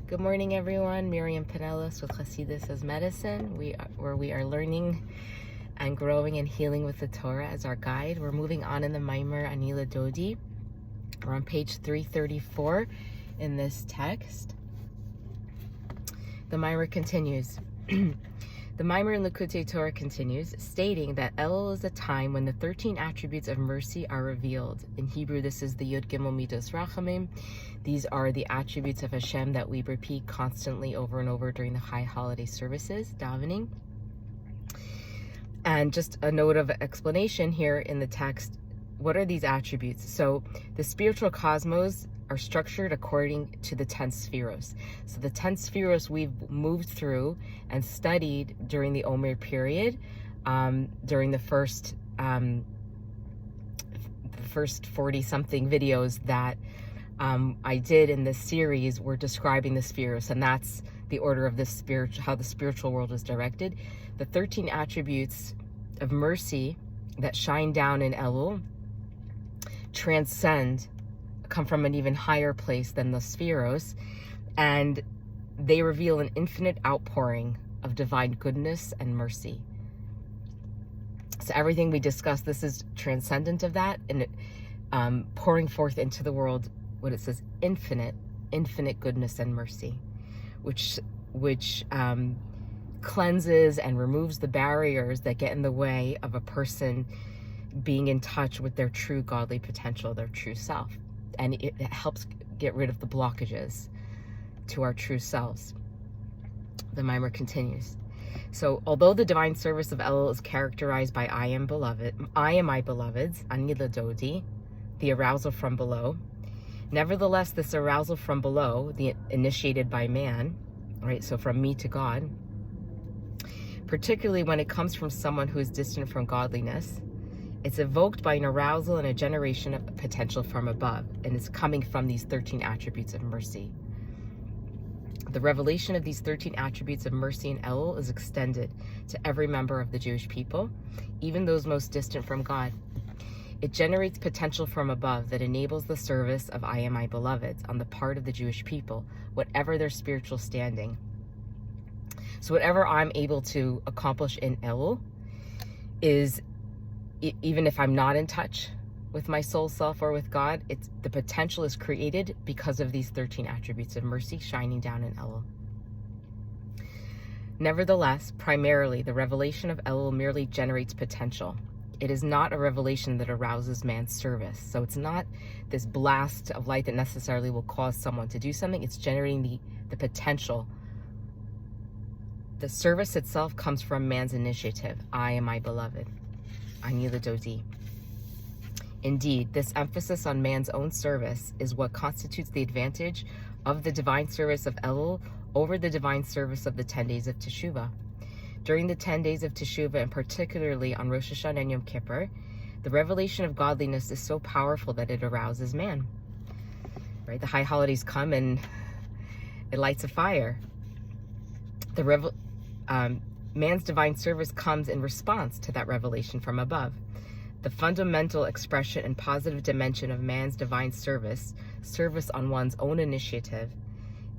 Good morning, everyone. Miriam Pinellas with Hasidus as Medicine, where we are learning and growing and healing with the Torah as our guide. We're moving on in the Maamer Ani L'Dodi. We're on page 334 in this text. The Maamer continues. The Maamer in Likutei Torah continues, stating that Elul is a time when the 13 attributes of mercy are revealed. In Hebrew, this is the Yud Gimel Midos Rachamim. These are the attributes of Hashem that we repeat constantly over and over during the high holiday services, davening. And just a note of explanation here in the text, what are these attributes? So the spiritual cosmos are structured according to the 10 spheros. So the 10 spheros we've moved through and studied during the Omer period, during the first 40-something videos that I did in this series. We're describing the spheros, and that's the order of this how the spiritual world is directed. The 13 attributes of mercy that shine down in Elul come from an even higher place than the spheros, and they reveal an infinite outpouring of divine goodness and mercy. So everything we discuss, this is transcendent of that, and pouring forth into the world what it says, infinite goodness and mercy, which cleanses and removes the barriers that get in the way of a person being in touch with their true godly potential, their true self. And it helps get rid of the blockages to our true selves. The Maamer continues. So, although the divine service of Elul is characterized by I am my beloveds, Ani L'Dodi, the arousal from below, nevertheless, this arousal from below, initiated by man, right, so from me to God, particularly when it comes from someone who is distant from godliness, it's evoked by an arousal and a generation of potential from above, and it's coming from these 13 attributes of mercy. The revelation of these 13 attributes of mercy in Elul is extended to every member of the Jewish people, even those most distant from God. It generates potential from above that enables the service of I am my beloveds on the part of the Jewish people, whatever their spiritual standing. So whatever I'm able to accomplish in Elul is, even if I'm not in touch with my soul self or with God, the potential is created because of these 13 attributes of mercy shining down in Elul. Nevertheless, primarily, the revelation of Elul merely generates potential. It is not a revelation that arouses man's service. So it's not this blast of light that necessarily will cause someone to do something. It's generating the potential. The service itself comes from man's initiative. I am my beloved. Ani L'Dodi. Indeed, this emphasis on man's own service is what constitutes the advantage of the divine service of Elul over the divine service of the 10 days of Teshuvah. During the 10 days of Teshuvah, and particularly on Rosh Hashanah and Yom Kippur, the revelation of godliness is so powerful that it arouses man. Right? The high holidays come and it lights a fire. Man's divine service comes in response to that revelation from above. The fundamental expression and positive dimension of man's divine service on one's own initiative,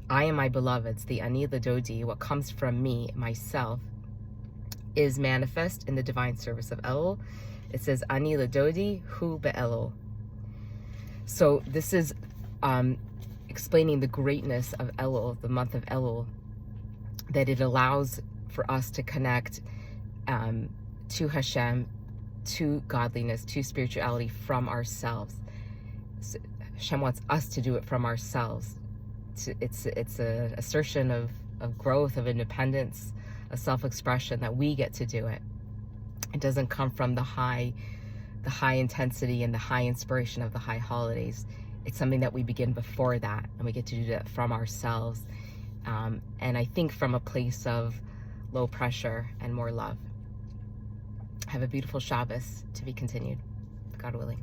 I am my beloveds, the Ani L'Dodi, what comes from me, myself, is manifest in the divine service of Elul. It says, Ani L'Dodi, hu be'Elul. So this is explaining the greatness of Elul, the month of Elul, that it allows for us to connect to Hashem, to godliness, to spirituality from ourselves. So Hashem wants us to do it from ourselves. It's an assertion of growth, of independence, a self-expression that we get to do it. It doesn't come from the high intensity and the high inspiration of the high holidays. It's something that we begin before that, and we get to do that from ourselves. And I think from a place of low pressure and more love. Have a beautiful Shabbos, to be continued, God willing.